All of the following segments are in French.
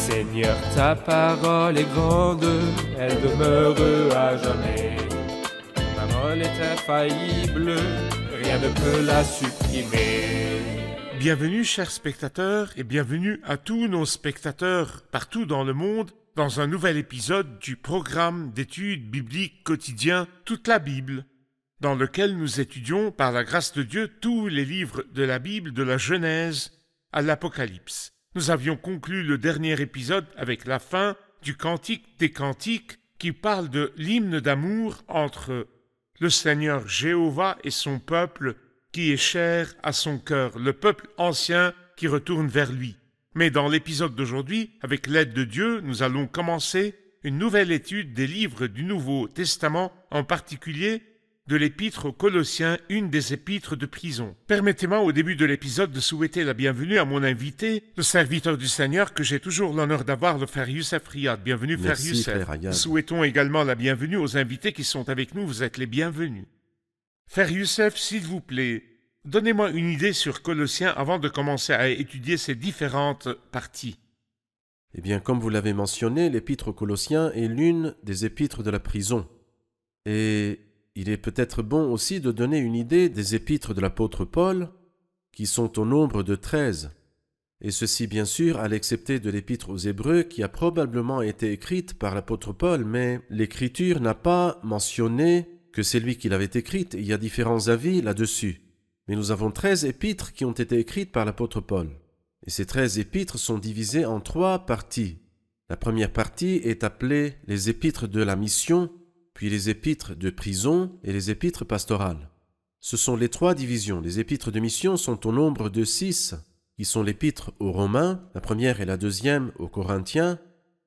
Seigneur, ta parole est grande, elle demeure à jamais. Ta parole est infaillible, rien ne peut la supprimer. Bienvenue chers spectateurs et bienvenue à tous nos spectateurs partout dans le monde dans un nouvel épisode du programme d'études bibliques quotidien Toute la Bible, dans lequel nous étudions par la grâce de Dieu tous les livres de la Bible de la Genèse à l'Apocalypse. Nous avions conclu le dernier épisode avec la fin du Cantique des Cantiques qui parle de l'hymne d'amour entre le Seigneur Jéhovah et son peuple qui est cher à son cœur, le peuple ancien qui retourne vers lui. Mais dans l'épisode d'aujourd'hui, avec l'aide de Dieu, nous allons commencer une nouvelle étude des livres du Nouveau Testament, en particulier de l'épître aux Colossiens, une des épîtres de prison. Permettez-moi au début de l'épisode de souhaiter la bienvenue à mon invité, le serviteur du Seigneur que j'ai toujours l'honneur d'avoir, le frère Youssef Riyad. Bienvenue frère Youssef. Nous souhaitons également la bienvenue aux invités qui sont avec nous, vous êtes les bienvenus. Frère Youssef, s'il vous plaît, donnez-moi une idée sur Colossiens avant de commencer à étudier ces différentes parties. Eh bien, comme vous l'avez mentionné, l'épître aux Colossiens est l'une des épîtres de la prison. Et il est peut-être bon aussi de donner une idée des épîtres de l'apôtre Paul, qui sont au nombre de 13. Et ceci, bien sûr, à l'excepté de l'épître aux Hébreux, qui a probablement été écrite par l'apôtre Paul, mais l'Écriture n'a pas mentionné que c'est lui qui l'avait écrite, et il y a différents avis là-dessus. Mais nous avons 13 épîtres qui ont été écrites par l'apôtre Paul. Et ces 13 épîtres sont divisées en 3 parties. La première partie est appelée les épîtres de la mission, puis les épîtres de prison et les épîtres pastorales. Ce sont les 3 divisions. Les épîtres de mission sont au nombre de 6, qui sont l'épître aux Romains, la première et la deuxième aux Corinthiens,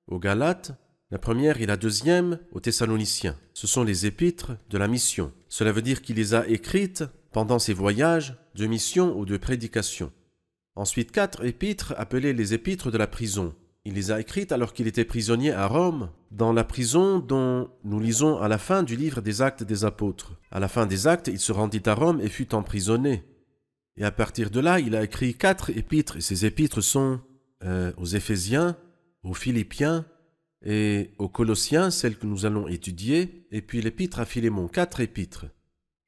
aux Galates, la première et la deuxième aux Thessaloniciens. Ce sont les épîtres de la mission. Cela veut dire qu'il les a écrites pendant ses voyages de mission ou de prédication. Ensuite, 4 épîtres appelées les épîtres de la prison. Il les a écrites alors qu'il était prisonnier à Rome, dans la prison dont nous lisons à la fin du livre des Actes des Apôtres. À la fin des Actes, il se rendit à Rome et fut emprisonné. Et à partir de là, il a écrit 4 épîtres. Et ces épîtres sont aux Éphésiens, aux Philippiens et aux Colossiens, celles que nous allons étudier, et puis l'épître à Philémon, 4 épîtres.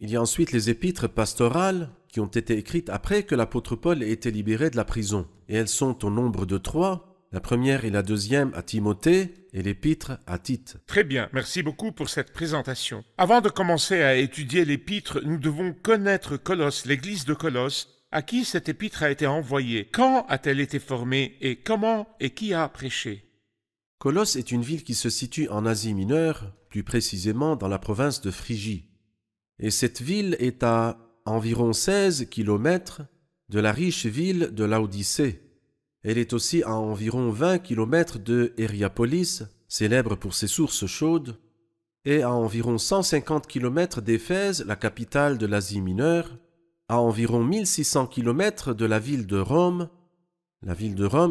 Il y a ensuite les épîtres pastorales qui ont été écrites après que l'apôtre Paul ait été libéré de la prison. Et elles sont au nombre de 3. La première et la deuxième à Timothée et l'épître à Tite. Très bien, merci beaucoup pour cette présentation. Avant de commencer à étudier l'épître, nous devons connaître Colosse, l'église de Colosse, à qui cette épître a été envoyée. Quand a-t-elle été formée et comment et qui a prêché? Colosse est une ville qui se situe en Asie mineure, plus précisément dans la province de Phrygie. Et cette ville est à environ 16 kilomètres de la riche ville de Laodicée. Elle est aussi à environ 20 kilomètres de Hiérapolis, célèbre pour ses sources chaudes, et à environ 150 kilomètres d'Éphèse, la capitale de l'Asie mineure, à environ 1600 kilomètres de la ville de Rome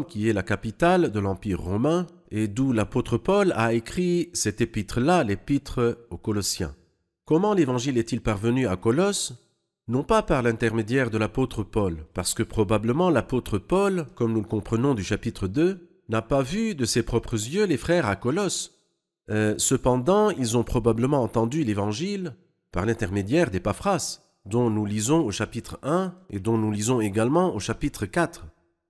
qui est la capitale de l'Empire romain, et d'où l'apôtre Paul a écrit cette épître-là, l'épître aux Colossiens. Comment l'évangile est-il parvenu à Colosse ? Non pas par l'intermédiaire de l'apôtre Paul, parce que probablement l'apôtre Paul, comme nous le comprenons du chapitre 2, n'a pas vu de ses propres yeux les frères à Colosse. Cependant, ils ont probablement entendu l'évangile par l'intermédiaire d'Épaphras, dont nous lisons au chapitre 1 et dont nous lisons également au chapitre 4.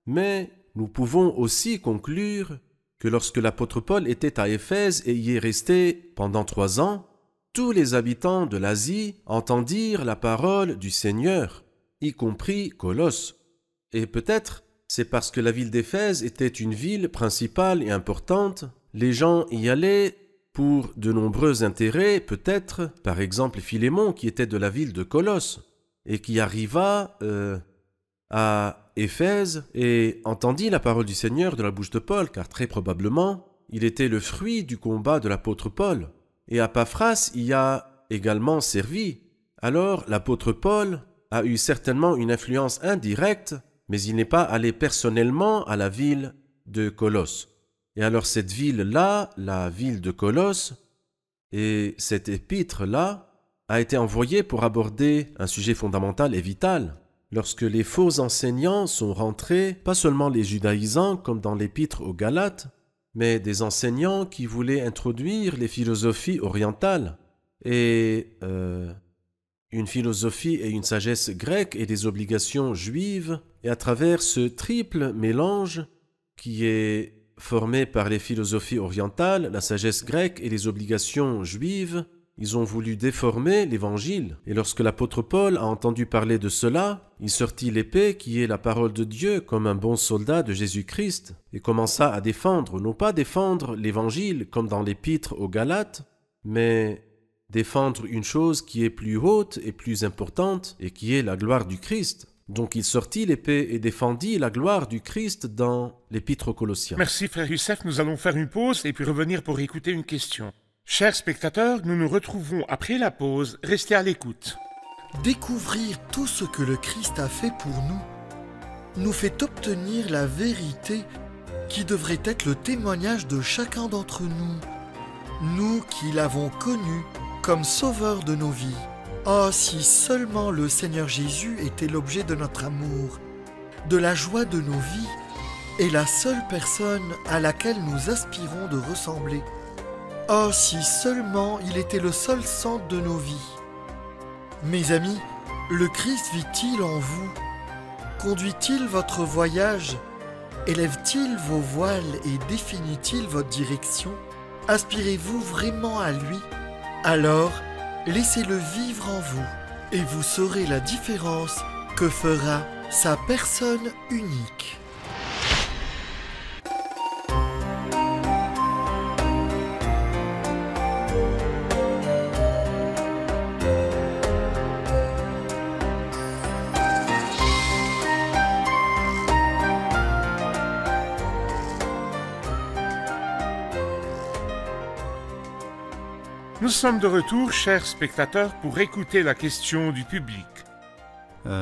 Mais nous pouvons aussi conclure que lorsque l'apôtre Paul était à Éphèse et y est resté pendant 3 ans, tous les habitants de l'Asie entendirent la parole du Seigneur, y compris Colosse. Et peut-être c'est parce que la ville d'Éphèse était une ville principale et importante, les gens y allaient pour de nombreux intérêts, peut-être, par exemple Philémon qui était de la ville de Colosse et qui arriva à Éphèse et entendit la parole du Seigneur de la bouche de Paul, car très probablement il était le fruit du combat de l'apôtre Paul. Et Épaphras y a également servi. Alors l'apôtre Paul a eu certainement une influence indirecte, mais il n'est pas allé personnellement à la ville de Colosse. Et alors cette ville-là, la ville de Colosse, et cette épître-là, a été envoyée pour aborder un sujet fondamental et vital. Lorsque les faux enseignants sont rentrés, pas seulement les judaïsants comme dans l'épître aux Galates, mais des enseignants qui voulaient introduire les philosophies orientales et une philosophie et une sagesse grecque et des obligations juives. Et à travers ce triple mélange qui est formé par les philosophies orientales, la sagesse grecque et les obligations juives, ils ont voulu déformer l'Évangile. Et lorsque l'apôtre Paul a entendu parler de cela, il sortit l'épée qui est la parole de Dieu comme un bon soldat de Jésus-Christ et commença à défendre, non pas défendre l'Évangile comme dans l'épître aux Galates, mais défendre une chose qui est plus haute et plus importante et qui est la gloire du Christ. Donc il sortit l'épée et défendit la gloire du Christ dans l'épître aux Colossiens. Merci frère Youssef, nous allons faire une pause et puis revenir pour écouter une question. Chers spectateurs, nous nous retrouvons après la pause, restez à l'écoute. Découvrir tout ce que le Christ a fait pour nous fait obtenir la vérité qui devrait être le témoignage de chacun d'entre nous qui l'avons connu comme sauveur de nos vies. Oh, si seulement le Seigneur Jésus était l'objet de notre amour, de la joie de nos vies et la seule personne à laquelle nous aspirons de ressembler. Oh, si seulement il était le seul centre de nos vies. Mes amis, le Christ vit-il en vous? Conduit-il votre voyage? Élève-t-il vos voiles et définit-il votre direction? Aspirez-vous vraiment à lui? Alors, laissez-le vivre en vous et vous saurez la différence que fera sa personne unique. Nous sommes de retour, chers spectateurs, pour écouter la question du public.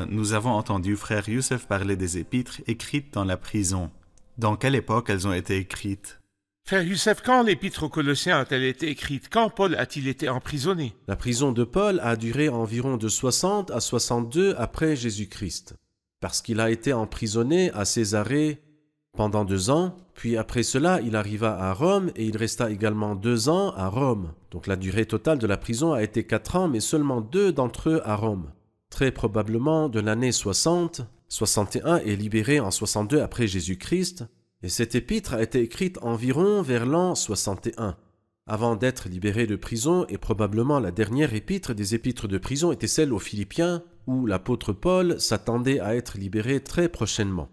Nous avons entendu frère Youssef parler des épîtres écrites dans la prison. Dans quelle époque elles ont été écrites? Frère Youssef, quand l'épître aux Colossiens a-t-elle été écrite? Quand Paul a-t-il été emprisonné? La prison de Paul a duré environ de 60 à 62 après Jésus-Christ, parce qu'il a été emprisonné à Césarée pendant 2 ans, puis après cela, il arriva à Rome et il resta également 2 ans à Rome. Donc la durée totale de la prison a été 4 ans, mais seulement 2 d'entre eux à Rome. Très probablement de l'année 60, 61 est libéré en 62 après Jésus-Christ, et cette épître a été écrite environ vers l'an 61. Avant d'être libéré de prison, et probablement la dernière épître des épîtres de prison était celle aux Philippiens, où l'apôtre Paul s'attendait à être libéré très prochainement.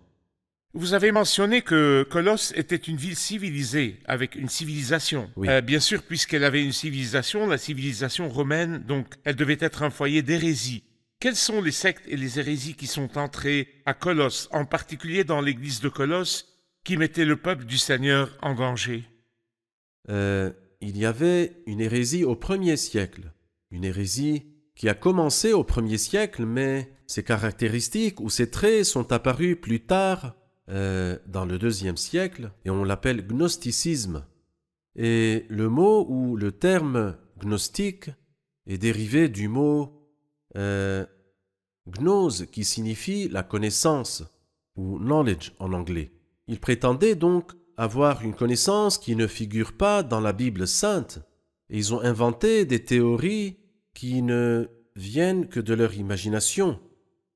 Vous avez mentionné que Colosse était une ville civilisée, avec une civilisation. Oui. Bien sûr, puisqu'elle avait une civilisation, la civilisation romaine, donc elle devait être un foyer d'hérésie. Quelles sont les sectes et les hérésies qui sont entrées à Colosse, en particulier dans l'église de Colosse, qui mettaient le peuple du Seigneur en danger? Il y avait une hérésie au 1er siècle. Une hérésie qui a commencé au 1er siècle, mais ses caractéristiques ou ses traits sont apparus plus tard, dans le 2e siècle, et on l'appelle gnosticisme. Et le mot ou le terme gnostique est dérivé du mot gnose, qui signifie la connaissance, ou knowledge en anglais. Ils prétendaient donc avoir une connaissance qui ne figure pas dans la Bible sainte, et ils ont inventé des théories qui ne viennent que de leur imagination.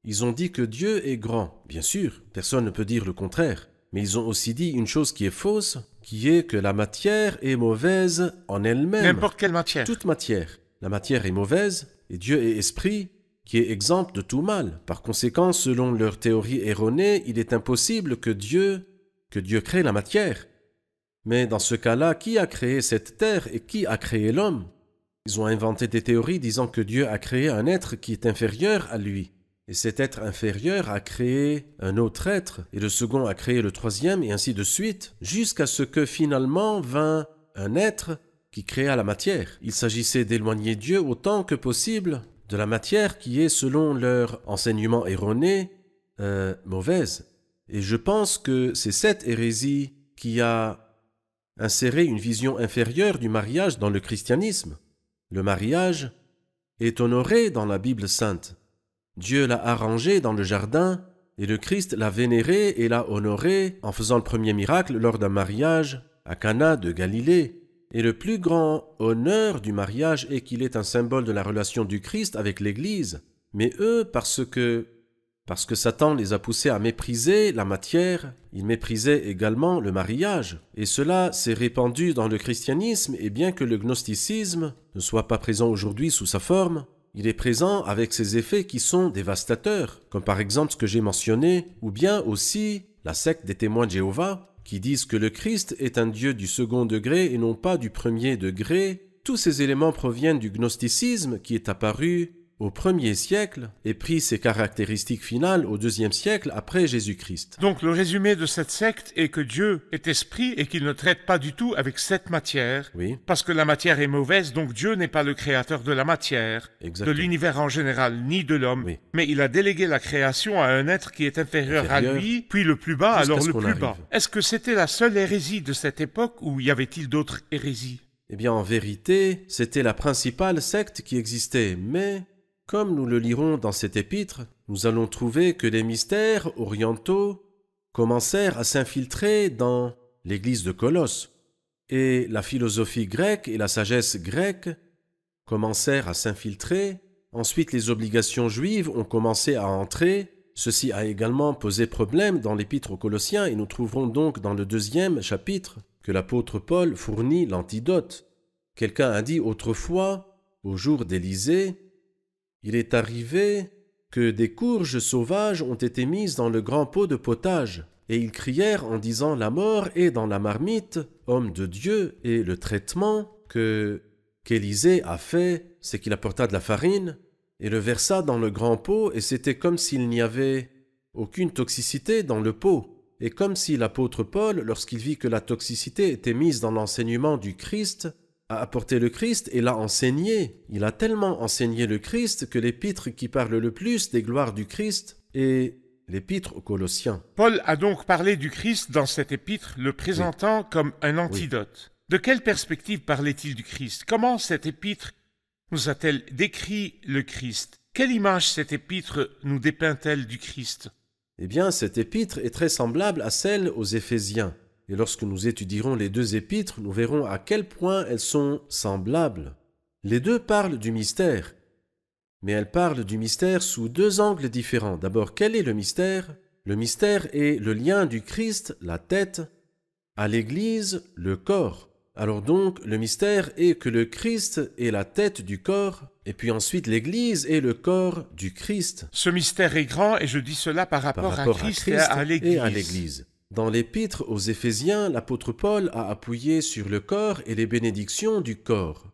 Ils ont dit que Dieu est grand. Bien sûr, personne ne peut dire le contraire. Mais ils ont aussi dit une chose qui est fausse, qui est que la matière est mauvaise en elle-même. N'importe quelle matière. Toute matière. La matière est mauvaise, et Dieu est esprit, qui est exempt de tout mal. Par conséquent, selon leur théorie erronée, il est impossible que Dieu crée la matière. Mais dans ce cas-là, qui a créé cette terre et qui a créé l'homme? Ils ont inventé des théories disant que Dieu a créé un être qui est inférieur à lui. Et cet être inférieur a créé un autre être, et le second a créé le troisième, et ainsi de suite, jusqu'à ce que finalement vint un être qui créa la matière. Il s'agissait d'éloigner Dieu autant que possible de la matière qui est, selon leur enseignement erroné, mauvaise. Et je pense que c'est cette hérésie qui a inséré une vision inférieure du mariage dans le christianisme. Le mariage est honoré dans la Bible sainte. Dieu l'a arrangé dans le jardin, et le Christ l'a vénéré et l'a honoré en faisant le premier miracle lors d'un mariage à Cana de Galilée. Et le plus grand honneur du mariage est qu'il est un symbole de la relation du Christ avec l'Église. Mais eux, parce que Satan les a poussés à mépriser la matière, ils méprisaient également le mariage. Et cela s'est répandu dans le christianisme, et bien que le gnosticisme ne soit pas présent aujourd'hui sous sa forme, il est présent avec ses effets qui sont dévastateurs, comme par exemple ce que j'ai mentionné, ou bien aussi la secte des témoins de Jéhovah, qui disent que le Christ est un Dieu du second degré et non pas du premier degré. Tous ces éléments proviennent du gnosticisme qui est apparu au 1er siècle et pris ses caractéristiques finales au 2e siècle après Jésus-Christ. Donc le résumé de cette secte est que Dieu est esprit et qu'il ne traite pas du tout avec cette matière, Oui, parce que la matière est mauvaise, donc Dieu n'est pas le créateur de la matière, exactement. de l'univers en général, ni de l'homme, Oui. mais il a délégué la création à un être qui est inférieur à Inférieur. lui, puis le plus bas, Jusqu'à alors ce le qu'on plus bas. arrive. Est-ce que c'était la seule hérésie de cette époque ou y avait-il d'autres hérésies? Eh bien, en vérité, c'était la principale secte qui existait, mais comme nous le lirons dans cet épître, nous allons trouver que les mystères orientaux commencèrent à s'infiltrer dans l'église de Colosse, et la philosophie grecque et la sagesse grecque commencèrent à s'infiltrer. Ensuite, les obligations juives ont commencé à entrer. Ceci a également posé problème dans l'épître aux Colossiens, et nous trouverons donc dans le 2e chapitre que l'apôtre Paul fournit l'antidote. Quelqu'un a dit autrefois, au jour d'Élysée, il est arrivé que des courges sauvages ont été mises dans le grand pot de potage, et ils crièrent en disant la mort est dans la marmite, homme de Dieu, et le traitement qu'Élisée a fait, c'est qu'il apporta de la farine et le versa dans le grand pot, et c'était comme s'il n'y avait aucune toxicité dans le pot, et comme si l'apôtre Paul, lorsqu'il vit que la toxicité était mise dans l'enseignement du Christ, a apporté le Christ et l'a enseigné. Il a tellement enseigné le Christ que l'épître qui parle le plus des gloires du Christ est l'épître aux Colossiens. Paul a donc parlé du Christ dans cet épître, le présentant comme un antidote. De quelle perspective parlait-il du Christ? Comment cette épître nous a-t-elle décrit le Christ? Quelle image cette épître nous dépeint-elle du Christ? Eh bien, cette épître est très semblable à celle aux Éphésiens. Et lorsque nous étudierons les deux épîtres, nous verrons à quel point elles sont semblables. Les deux parlent du mystère, mais elles parlent du mystère sous deux angles différents. D'abord, quel est le mystère? Le mystère est le lien du Christ, la tête, à l'Église, le corps. Alors donc, le mystère est que le Christ est la tête du corps, et puis ensuite l'Église est le corps du Christ. Ce mystère est grand, et je dis cela par rapport à Christ et à l'Église. Dans l'épître aux Éphésiens, l'apôtre Paul a appuyé sur le corps et les bénédictions du corps.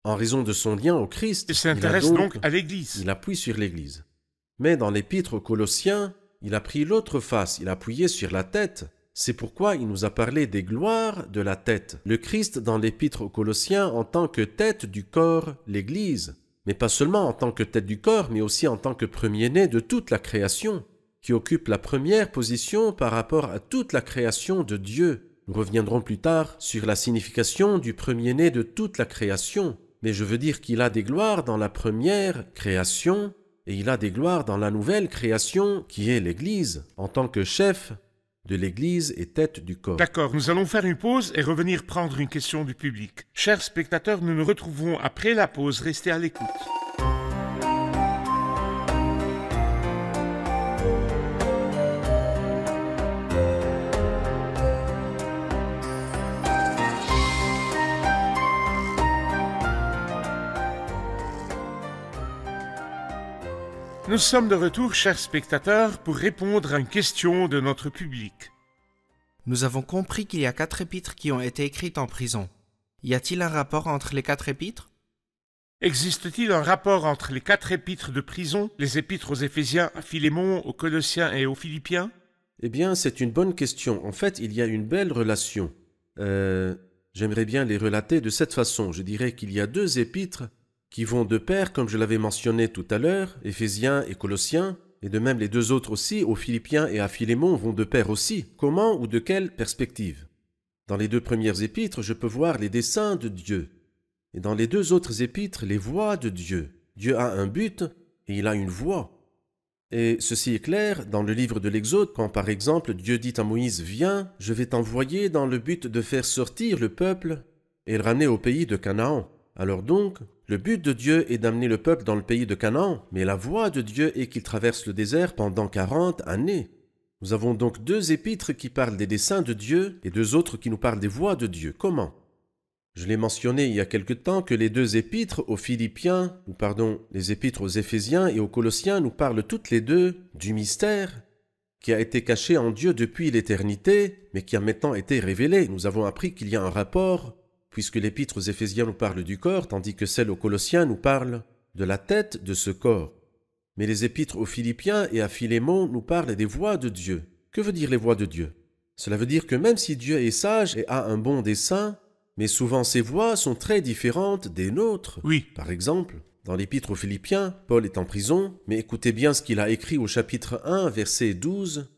En raison de son lien au Christ, Il s'intéresse donc à l'Église. Il appuie sur l'Église. Mais dans l'épître aux Colossiens, il a pris l'autre face, il a appuyé sur la tête. C'est pourquoi il nous a parlé des gloires de la tête. Le Christ dans l'épître aux Colossiens en tant que tête du corps, l'Église. Mais pas seulement en tant que tête du corps, mais aussi en tant que premier-né de toute la création, qui occupe la première position par rapport à toute la création de Dieu. Nous reviendrons plus tard sur la signification du premier-né de toute la création. Mais je veux dire qu'il a des gloires dans la première création et il a des gloires dans la nouvelle création qui est l'Église, en tant que chef de l'Église et tête du corps. D'accord, nous allons faire une pause et revenir prendre une question du public. Chers spectateurs, nous nous retrouverons après la pause. Restez à l'écoute. Nous sommes de retour, chers spectateurs, pour répondre à une question de notre public. Nous avons compris qu'il y a 4 épîtres qui ont été écrites en prison. Y a-t-il un rapport entre les 4 épîtres? Existe-t-il un rapport entre les 4 épîtres de prison, les épîtres aux Éphésiens, à Philémon, aux Colossiens et aux Philippiens? Eh bien, c'est une bonne question. En fait, il y a une belle relation. J'aimerais bien les relater de cette façon. Je dirais qu'il y a 2 épîtres qui vont de pair, comme je l'avais mentionné tout à l'heure, Éphésiens et Colossiens, et de même les 2 autres aussi, aux Philippiens et à Philémon, vont de pair aussi. Comment ou de quelle perspective? Dans les 2 premières épîtres, je peux voir les desseins de Dieu. Et dans les 2 autres épîtres, les voies de Dieu. Dieu a un but et il a une voie. Et ceci est clair dans le livre de l'Exode, quand par exemple Dieu dit à Moïse « Viens, je vais t'envoyer dans le but de faire sortir le peuple et le ramener au pays de Canaan. » Alors donc, le but de Dieu est d'amener le peuple dans le pays de Canaan, mais la voie de Dieu est qu'il traverse le désert pendant 40 années. Nous avons donc 2 épîtres qui parlent des desseins de Dieu et 2 autres qui nous parlent des voies de Dieu. Comment ? Je l'ai mentionné il y a quelque temps que les 2 épîtres aux Philippiens, les épîtres aux Éphésiens et aux Colossiens nous parlent toutes les 2 du mystère qui a été caché en Dieu depuis l'éternité, mais qui a maintenant été révélé. Nous avons appris qu'il y a un rapport, puisque l'épître aux Éphésiens nous parle du corps, tandis que celle aux Colossiens nous parle de la tête de ce corps. Mais les épîtres aux Philippiens et à Philémon nous parlent des voies de Dieu. Que veut dire les voies de Dieu ? Cela veut dire que même si Dieu est sage et a un bon dessein, mais souvent ses voies sont très différentes des nôtres. Oui. Par exemple, dans l'épître aux Philippiens, Paul est en prison, mais écoutez bien ce qu'il a écrit au chapitre 1, verset 12.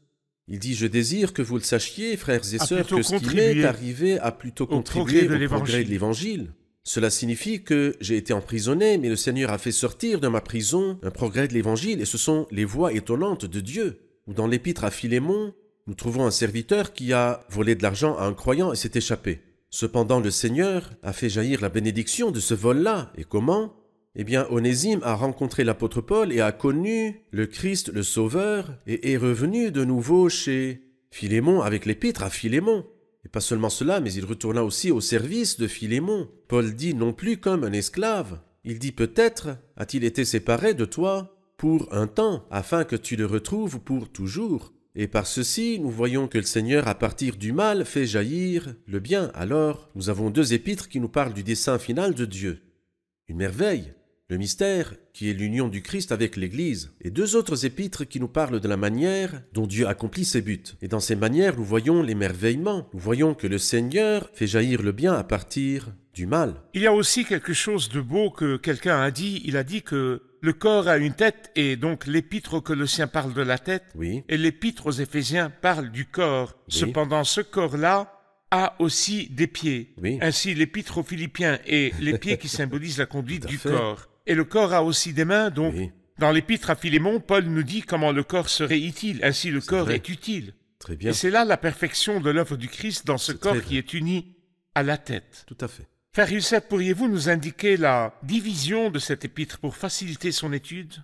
Il dit « Je désire que vous le sachiez, frères et sœurs, que ce qui m'est arrivé a plutôt contribué au progrès de l'Évangile. Cela signifie que j'ai été emprisonné, mais le Seigneur a fait sortir de ma prison un progrès de l'Évangile, et ce sont les voies étonnantes de Dieu. » Ou dans l'épître à Philémon, nous trouvons un serviteur qui a volé de l'argent à un croyant et s'est échappé. Cependant, le Seigneur a fait jaillir la bénédiction de ce vol-là. Et comment ? Eh bien, Onésime a rencontré l'apôtre Paul et a connu le Christ, le Sauveur, et est revenu de nouveau chez Philémon avec l'épître à Philémon. Et pas seulement cela, mais il retourna aussi au service de Philémon. Paul dit non plus comme un esclave. Il dit peut-être a-t-il été séparé de toi pour un temps, afin que tu le retrouves pour toujours. Et par ceci, nous voyons que le Seigneur, à partir du mal, fait jaillir le bien. Alors, nous avons 2 épîtres qui nous parlent du dessein final de Dieu. Une merveille, le mystère qui est l'union du Christ avec l'Église. Et 2 autres épîtres qui nous parlent de la manière dont Dieu accomplit ses buts. Et dans ces manières, nous voyons l'émerveillement. Nous voyons que le Seigneur fait jaillir le bien à partir du mal. Il y a aussi quelque chose de beau que quelqu'un a dit. Il a dit que le corps a une tête, et donc l'épître aux Colossiens parle de la tête, Oui. et l'épître aux Éphésiens parle du corps. Oui. Cependant, ce corps-là a aussi des pieds. Oui. Ainsi, l'épître aux Philippiens et les pieds qui symbolisent la conduite Tout à du fait. corps. Et le corps a aussi des mains, donc Oui. dans l'épître à Philémon, Paul nous dit comment le corps serait utile. Ainsi, le corps vrai. est utile. Très bien. Et c'est là la perfection de l'œuvre du Christ dans ce C'est corps très qui vrai. est uni à la tête. Tout à fait. Frère Youssef, pourriez-vous nous indiquer la division de cette épître pour faciliter son étude ?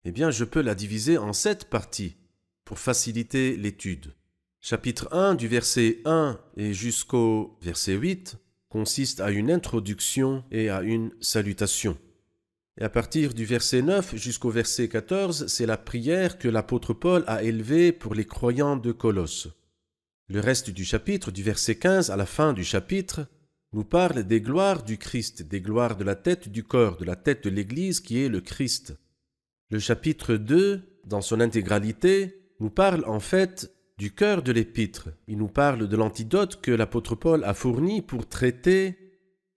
Eh bien, je peux la diviser en 7 parties pour faciliter l'étude. Chapitre 1, du verset 1 et jusqu'au verset 8, consiste à une introduction et à une salutation. Et à partir du verset 9 jusqu'au verset 14, c'est la prière que l'apôtre Paul a élevée pour les croyants de Colosse. Le reste du chapitre, du verset 15 à la fin du chapitre, nous parle des gloires du Christ, des gloires de la tête du corps, de la tête de l'Église qui est le Christ. Le chapitre 2, dans son intégralité, nous parle en fait du cœur de l'épître. Il nous parle de l'antidote que l'apôtre Paul a fourni pour traiter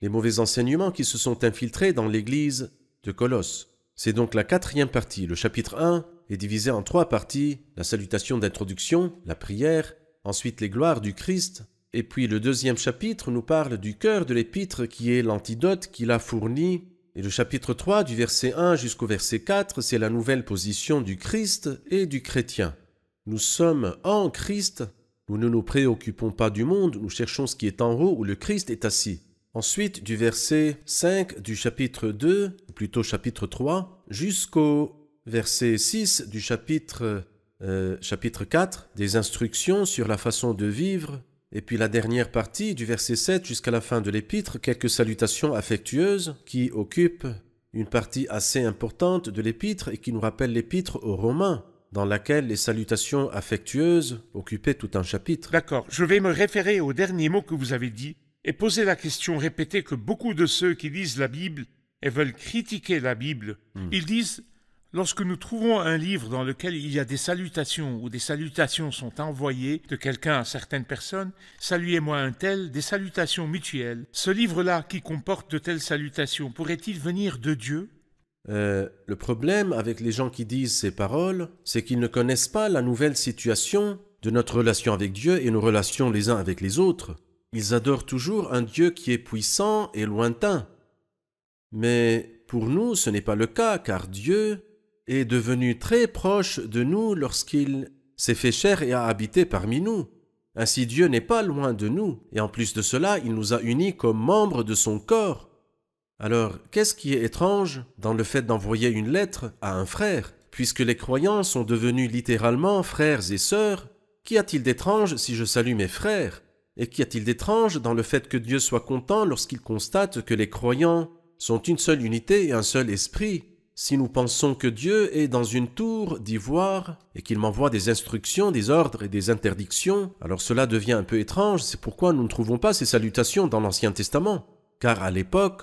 les mauvais enseignements qui se sont infiltrés dans l'Église de Colosse. C'est donc la 4e partie. Le chapitre 1 est divisé en 3 parties, la salutation d'introduction, la prière, ensuite les gloires du Christ, et puis le 2e chapitre nous parle du cœur de l'épître qui est l'antidote qu'il a fourni. Et le chapitre 3, du verset 1 jusqu'au verset 4, c'est la nouvelle position du Christ et du chrétien. Nous sommes en Christ, nous ne nous préoccupons pas du monde, nous cherchons ce qui est en haut où le Christ est assis. Ensuite, du verset 5 du chapitre 2, ou plutôt chapitre 3, jusqu'au verset 6 du chapitre 4, des instructions sur la façon de vivre. Et puis la dernière partie, du verset 7 jusqu'à la fin de l'épître, quelques salutations affectueuses qui occupent une partie assez importante de l'épître et qui nous rappelle l'épître aux Romains, dans laquelle les salutations affectueuses occupaient tout un chapitre. D'accord, je vais me référer au dernier mot que vous avez dit et poser la question répétée que beaucoup de ceux qui lisent la Bible et veulent critiquer la Bible, ils disent « Lorsque nous trouvons un livre dans lequel il y a des salutations ou des salutations sont envoyées de quelqu'un à certaines personnes, saluez-moi un tel, des salutations mutuelles. Ce livre-là qui comporte de telles salutations, pourrait-il venir de Dieu ?» Le problème avec les gens qui disent ces paroles, c'est qu'ils ne connaissent pas la nouvelle situation de notre relation avec Dieu et nos relations les uns avec les autres. Ils adorent toujours un Dieu qui est puissant et lointain. Mais pour nous, ce n'est pas le cas, car Dieu est devenu très proche de nous lorsqu'il s'est fait chair et a habité parmi nous. Ainsi Dieu n'est pas loin de nous, et en plus de cela, il nous a unis comme membres de son corps. Alors, qu'est-ce qui est étrange dans le fait d'envoyer une lettre à un frère? Puisque les croyants sont devenus littéralement frères et sœurs, qu'y a-t-il d'étrange si je salue mes frères? Et qu'y a-t-il d'étrange dans le fait que Dieu soit content lorsqu'il constate que les croyants sont une seule unité et un seul esprit? Si nous pensons que Dieu est dans une tour d'ivoire et qu'il m'envoie des instructions, des ordres et des interdictions, alors cela devient un peu étrange. C'est pourquoi nous ne trouvons pas ces salutations dans l'Ancien Testament. Car à l'époque,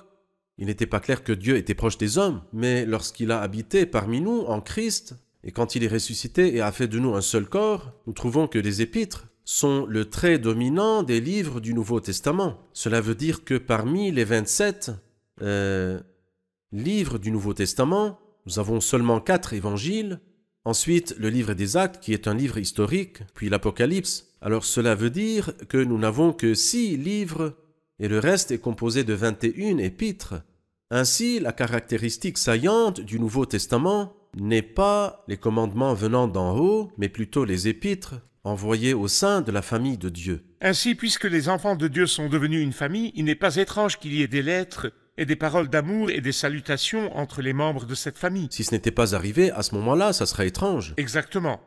il n'était pas clair que Dieu était proche des hommes, mais lorsqu'il a habité parmi nous en Christ, et quand il est ressuscité et a fait de nous un seul corps, nous trouvons que les épîtres sont le trait dominant des livres du Nouveau Testament. Cela veut dire que parmi les 27 livres du Nouveau Testament, nous avons seulement 4 évangiles, ensuite le livre des Actes qui est un livre historique, puis l'Apocalypse. Alors cela veut dire que nous n'avons que 6 livres et le reste est composé de 21 épîtres. Ainsi, la caractéristique saillante du Nouveau Testament n'est pas les commandements venant d'en haut, mais plutôt les épîtres envoyés au sein de la famille de Dieu. Ainsi, puisque les enfants de Dieu sont devenus une famille, il n'est pas étrange qu'il y ait des lettres et des paroles d'amour et des salutations entre les membres de cette famille. Si ce n'était pas arrivé, à ce moment-là, ça serait étrange. Exactement.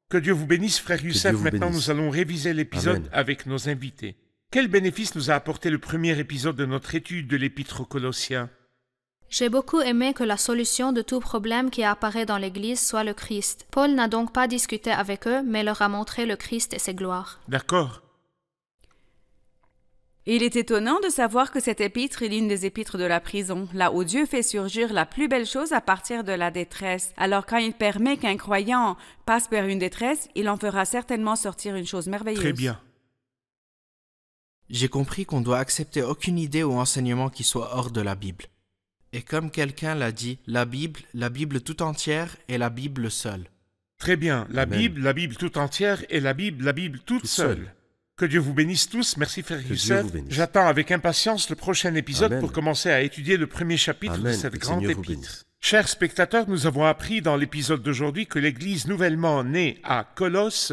Que Dieu vous bénisse, frère Youssef. Maintenant, nous allons réviser l'épisode Amen. avec nos invités. Quel bénéfice nous a apporté le premier épisode de notre étude de l'Épître aux Colossiens? J'ai beaucoup aimé que la solution de tout problème qui apparaît dans l'Église soit le Christ. Paul n'a donc pas discuté avec eux, mais leur a montré le Christ et ses gloires. D'accord. Il est étonnant de savoir que cette épître est l'une des épîtres de la prison, là où Dieu fait surgir la plus belle chose à partir de la détresse. Alors quand il permet qu'un croyant passe par une détresse, il en fera certainement sortir une chose merveilleuse. Très bien. J'ai compris qu'on doit accepter aucune idée ou enseignement qui soit hors de la Bible. Et comme quelqu'un l'a dit, la Bible tout entière est la Bible seule. Très bien. La Amen. Bible toute entière et la Bible toute seule. Que Dieu vous bénisse tous. Merci, frère Que Youssef. Dieu vous bénisse. J'attends avec impatience le prochain épisode Amen. pour commencer à étudier le premier chapitre Amen. de cette Que le grande Seigneur vous épître. bénisse. Chers spectateurs, nous avons appris dans l'épisode d'aujourd'hui que l'Église nouvellement née à Colosse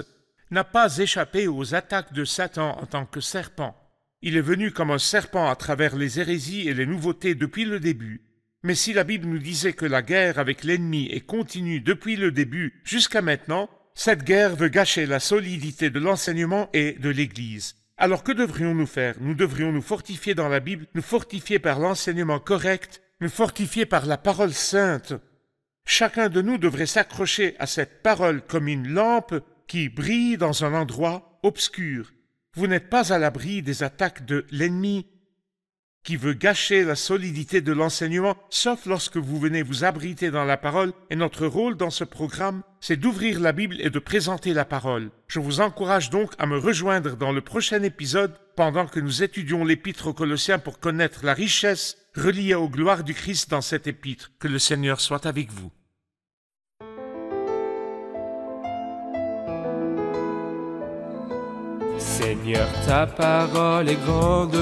n'a pas échappé aux attaques de Satan en tant que serpent. Il est venu comme un serpent à travers les hérésies et les nouveautés depuis le début. Mais si la Bible nous disait que la guerre avec l'ennemi est continue depuis le début jusqu'à maintenant, cette guerre veut gâcher la solidité de l'enseignement et de l'Église. Alors que devrions-nous faire? Nous devrions nous fortifier dans la Bible, nous fortifier par l'enseignement correct, nous fortifier par la parole sainte. Chacun de nous devrait s'accrocher à cette parole comme une lampe qui brille dans un endroit obscur. Vous n'êtes pas à l'abri des attaques de l'ennemi qui veut gâcher la solidité de l'enseignement, sauf lorsque vous venez vous abriter dans la parole. Et notre rôle dans ce programme, c'est d'ouvrir la Bible et de présenter la parole. Je vous encourage donc à me rejoindre dans le prochain épisode pendant que nous étudions l'Épître aux Colossiens pour connaître la richesse reliée aux gloires du Christ dans cette épître. Que le Seigneur soit avec vous. Seigneur, ta parole est grande,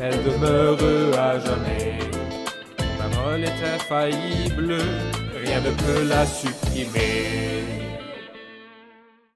elle demeure à jamais. Ta parole est infaillible, rien ne peut la supprimer.